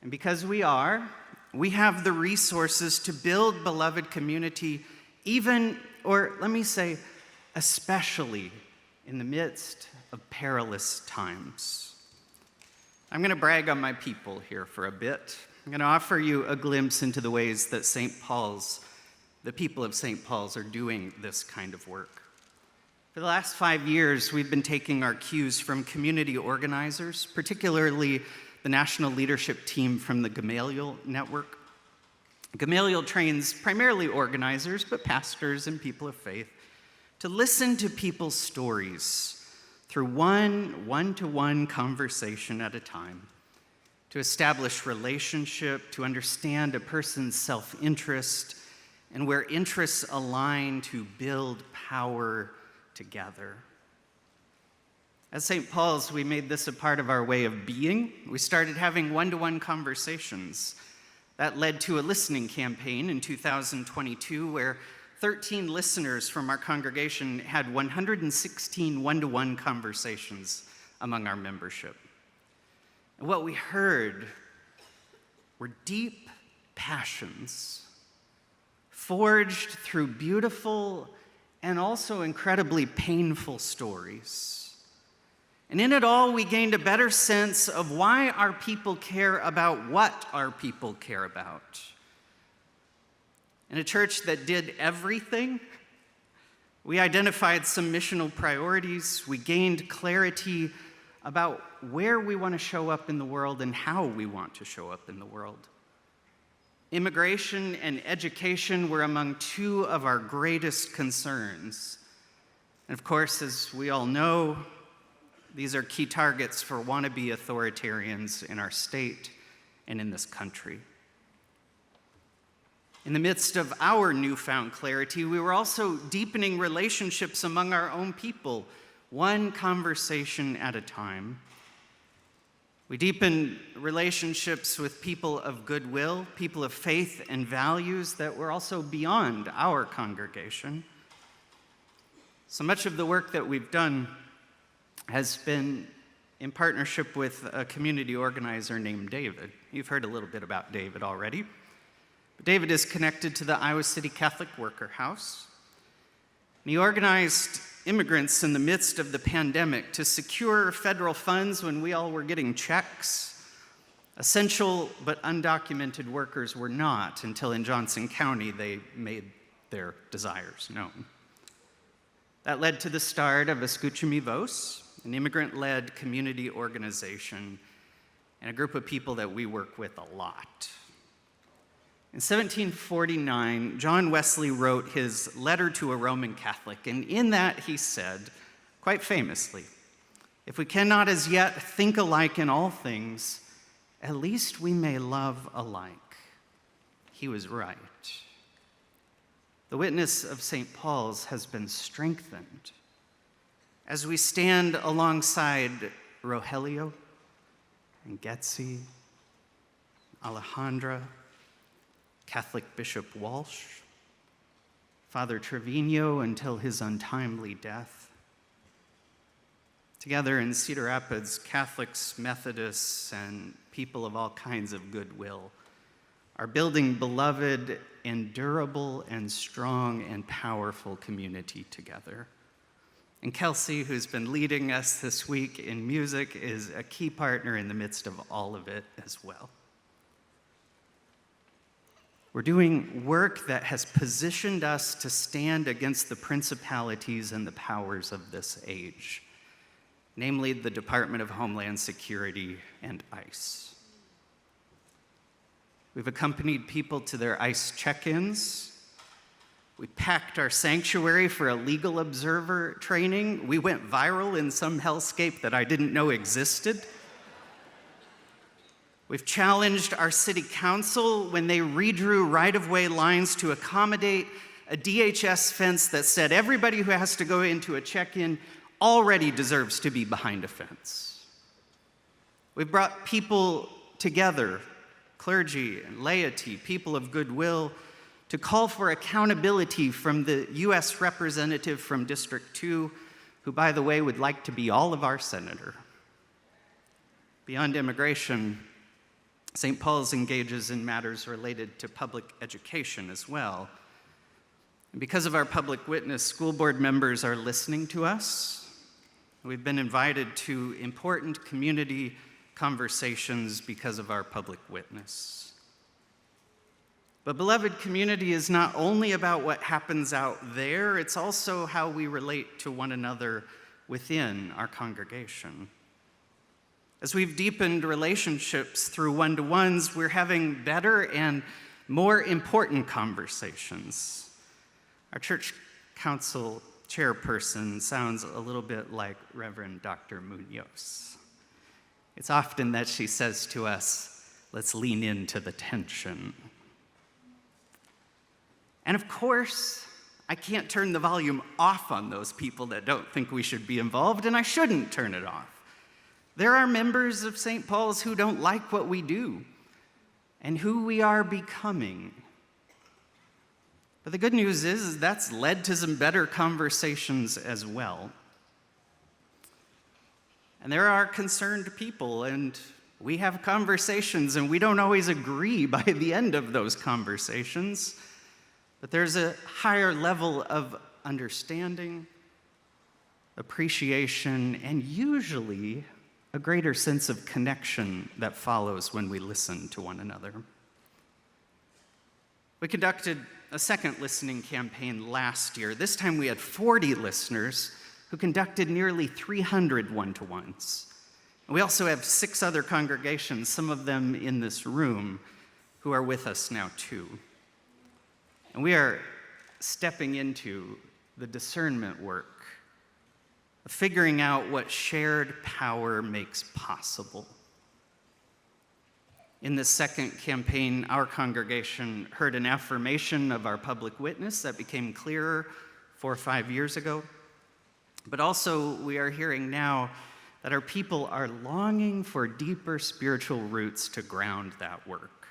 And because we have the resources to build beloved community, even, or let me say, especially in the midst of perilous times. I'm going to brag on my people here for a bit. I'm going to offer you a glimpse into the ways that the people of St. Paul's are doing this kind of work. For the last 5 years, we've been taking our cues from community organizers, particularly the national leadership team from the Gamaliel Network. Gamaliel trains primarily organizers, but pastors and people of faith, to listen to people's stories through one-to-one conversation at a time, to establish relationship, to understand a person's self-interest, and where interests align, to build power together. At St. Paul's, we made this a part of our way of being. We started having one-to-one conversations. That led to a listening campaign in 2022 where 13 listeners from our congregation had 116 one-to-one conversations among our membership. And what we heard were deep passions forged through beautiful and also incredibly painful stories. And in it all, we gained a better sense of why our people care about what our people care about. In a church that did everything, we identified some missional priorities. We gained clarity about where we want to show up in the world and how we want to show up in the world. Immigration and education were among two of our greatest concerns. And of course, as we all know, these are key targets for wannabe authoritarians in our state and in this country. In the midst of our newfound clarity, we were also deepening relationships among our own people one conversation at a time. We deepened relationships with people of goodwill, people of faith and values that were also beyond our congregation. So much of the work that we've done has been in partnership with a community organizer named David. You've heard a little bit about David already. But David is connected to the Iowa City Catholic Worker House. And he organized immigrants in the midst of the pandemic to secure federal funds when we all were getting checks. Essential but undocumented workers were not until in Johnson County they made their desires known. That led to the start of Escucha Mi Voz, an immigrant-led community organization and a group of people that we work with a lot. In 1749, John Wesley wrote his letter to a Roman Catholic, and in that he said, quite famously, "If we cannot as yet think alike in all things, at least we may love alike." He was right. The witness of St. Paul's has been strengthened as we stand alongside Rogelio and Getzi, Alejandra, Catholic Bishop Walsh, Father Trevino until his untimely death. Together in Cedar Rapids, Catholics, Methodists, and people of all kinds of goodwill are building beloved and durable and strong and powerful community together. And Kelsey, who's been leading us this week in music, is a key partner in the midst of all of it as well. We're doing work that has positioned us to stand against the principalities and the powers of this age, namely the Department of Homeland Security and ICE. We've accompanied people to their ICE check-ins. We packed our sanctuary for a legal observer training. We went viral in some hellscape that I didn't know existed. We've challenged our city council when they redrew right-of-way lines to accommodate a DHS fence that said everybody who has to go into a check-in already deserves to be behind a fence. We've brought people together, clergy and laity, people of goodwill, to call for accountability from the U.S. representative from District 2, who, by the way, would like to be all of our senator. Beyond immigration, St. Paul's engages in matters related to public education as well. And because of our public witness, school board members are listening to us. We've been invited to important community conversations because of our public witness. But beloved, community is not only about what happens out there, it's also how we relate to one another within our congregation. As we've deepened relationships through one-to-ones, we're having better and more important conversations. Our church council chairperson sounds a little bit like Reverend Dr. Munoz. It's often that she says to us, let's lean into the tension. And of course, I can't turn the volume off on those people that don't think we should be involved, and I shouldn't turn it off. There are members of St. Paul's who don't like what we do and who we are becoming. But the good news is that's led to some better conversations as well. And there are concerned people, and we have conversations, and we don't always agree by the end of those conversations, but there's a higher level of understanding, appreciation, and usually a greater sense of connection that follows when we listen to one another. We conducted a second listening campaign last year. This time we had 40 listeners who conducted nearly 300 one-to-ones. We also have 6 other congregations, some of them in this room, who are with us now too. And we are stepping into the discernment work of figuring out what shared power makes possible. In this second campaign, our congregation heard an affirmation of our public witness that became clearer 4 or 5 years ago. But also, we are hearing now that our people are longing for deeper spiritual roots to ground that work.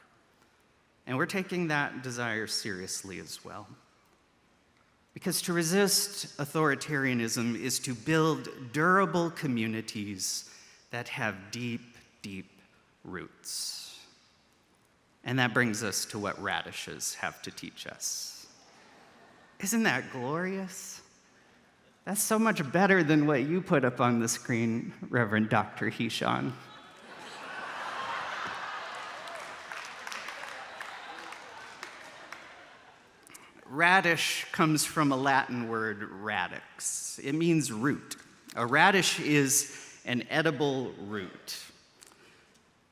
And we're taking that desire seriously as well. Because to resist authoritarianism is to build durable communities that have deep, deep roots. And that brings us to what radishes have to teach us. Isn't that glorious? That's so much better than what you put up on the screen, Reverend Dr. Heifner. Radish comes from a Latin word, radix. It means root. A radish is an edible root.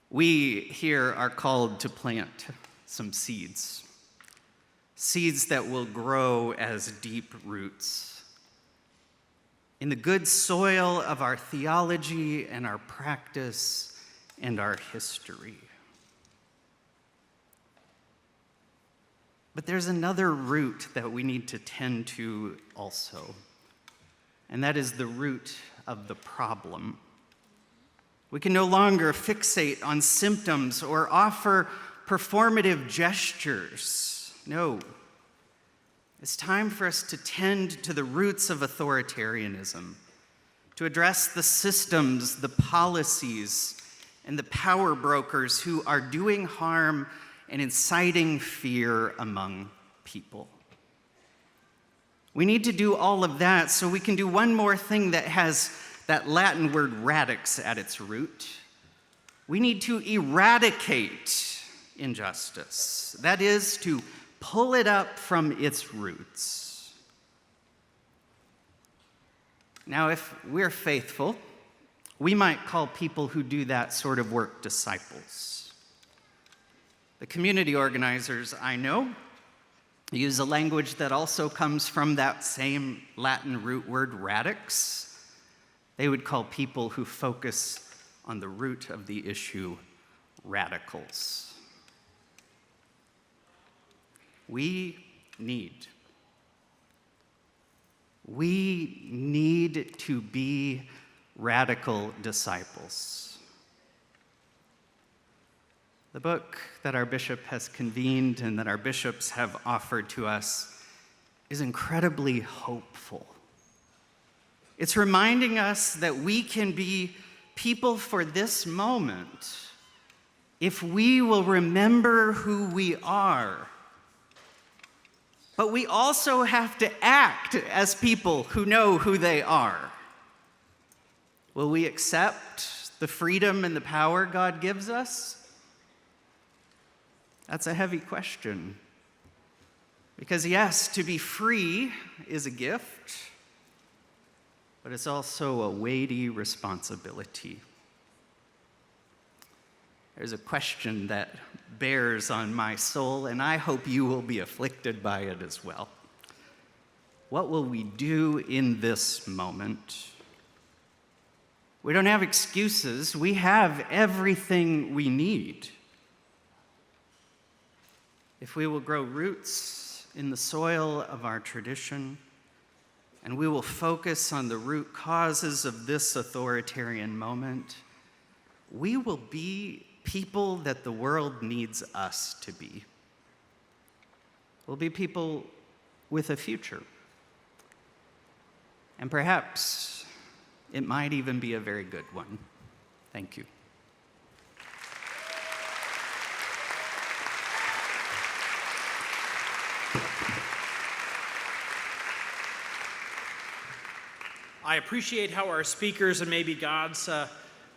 We here are called to plant some seeds, seeds that will grow as deep roots in the good soil of our theology and our practice and our history. But there's another root that we need to tend to also, and that is the root of the problem. We can no longer fixate on symptoms or offer performative gestures. No. It's time for us to tend to the roots of authoritarianism, to address the systems, the policies, and the power brokers who are doing harm and inciting fear among people. We need to do all of that so we can do one more thing that has that Latin word radix at its root. We need to eradicate injustice. That is, to pull it up from its roots. Now, if we're faithful, we might call people who do that sort of work disciples. The community organizers I know use a language that also comes from that same Latin root word, radix. They would call people who focus on the root of the issue radicals. We need to be radical disciples. The book that our bishop has convened and that our bishops have offered to us is incredibly hopeful. It's reminding us that we can be people for this moment if we will remember who we are. But we also have to act as people who know who they are. Will we accept the freedom and the power God gives us? That's a heavy question. Because yes, to be free is a gift, but it's also a weighty responsibility. There's a question that bears on my soul, and I hope you will be afflicted by it as well. What will we do in this moment? We don't have excuses. We have everything we need. If we will grow roots in the soil of our tradition, and we will focus on the root causes of this authoritarian moment, we will be people that the world needs us to be. We'll be people with a future. And perhaps it might even be a very good one. Thank you. I appreciate how our speakers and maybe God's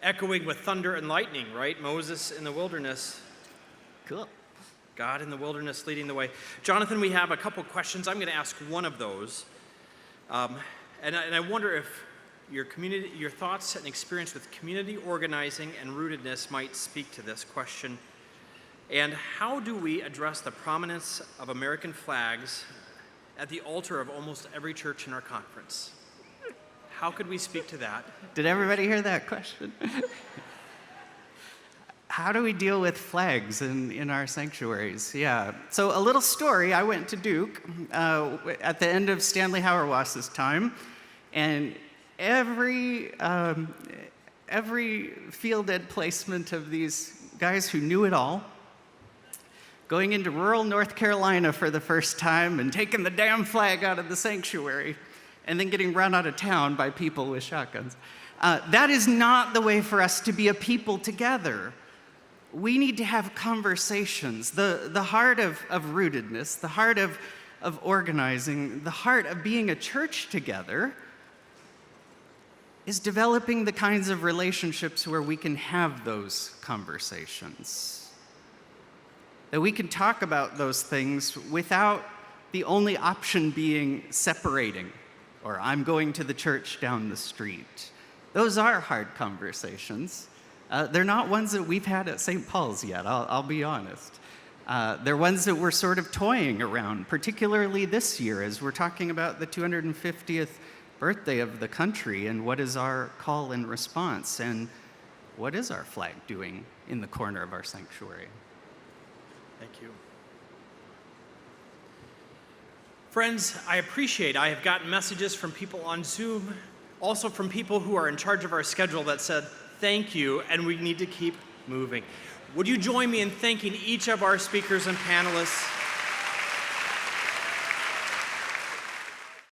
echoing with thunder and lightning, right? Moses in the wilderness. Cool. God in the wilderness leading the way. Jonathan, we have a couple questions. I'm going to ask one of those. And I wonder if your thoughts and experience with community organizing and rootedness might speak to this question. And how do we address the prominence of American flags at the altar of almost every church in our conference? How could we speak to that? Did everybody hear that question? How do we deal with flags in our sanctuaries? Yeah. So a little story. I went to Duke at the end of Stanley Hauerwas's time, and every field ed placement of these guys who knew it all, going into rural North Carolina for the first time and taking the damn flag out of the sanctuary, and then getting run out of town by people with shotguns. That is not the way for us to be a people together. We need to have conversations. The heart of rootedness, the heart of organizing, the heart of being a church together is developing the kinds of relationships where we can have those conversations. That we can talk about those things without the only option being separating, or I'm going to the church down the street. Those are hard conversations. They're not ones that we've had at St. Paul's yet, I'll be honest. They're ones that we're sort of toying around, particularly this year as we're talking about the 250th birthday of the country and what is our call and response and what is our flag doing in the corner of our sanctuary. Thank you. Friends, I have gotten messages from people on Zoom, also from people who are in charge of our schedule that said, thank you, and we need to keep moving. Would you join me in thanking each of our speakers and panelists?